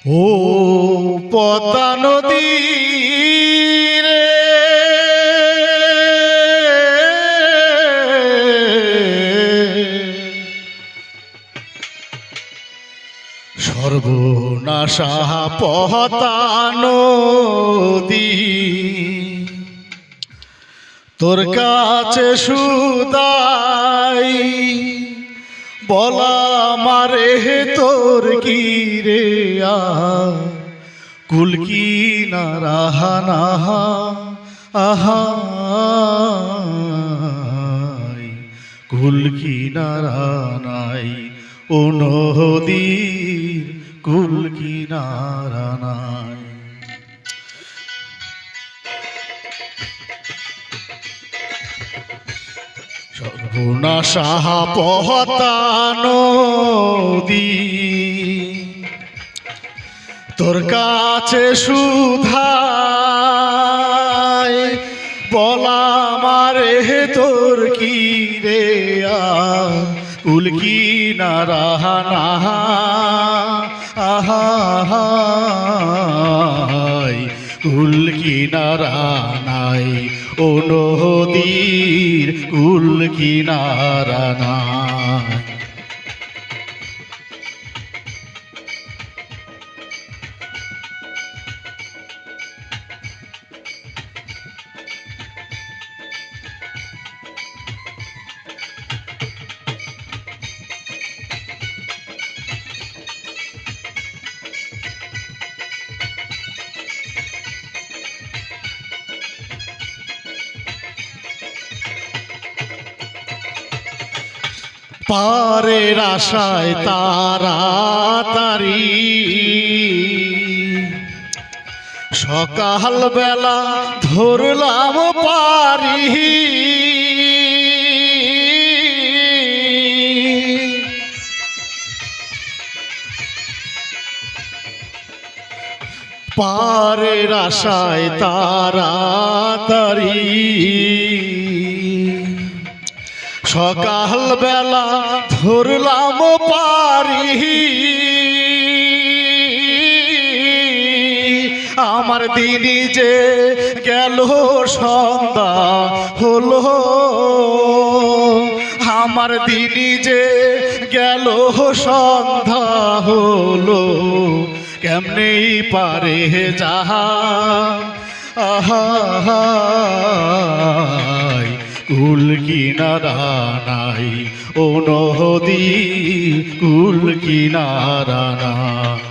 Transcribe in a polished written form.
ও পদ্মা নদী রে সর্বনাশা পদ্মা নদী তোর কাছে সুদাই বলা মারে তোর কি রে কুল কি না রাহানা আহা কুল কি না রানাই ও নদীর কুল কি না রানাই। সর্বনাশা পদ্মা নদী তোর কাছে সুধাই বলা মারে তোর কি রে কুল কি না রাহানা আহা কুল কি না রানাই ও নদীর কুল কি না রানাই। পারের আশায় তাড়াতাড়ি সকাল বেলা ধরলাম পারি পারের আশায় তাড়াতাড়ি সকাল বেলা ধরলাম পারি আমার দিনই যে গেল সন্ধ্যা হলো আমার দিনই যে গেল সন্ধ্যা হলো কেমনেই পারে যাহা আহা কুল কি না রানাই ও নদী কুল কি না রানাই।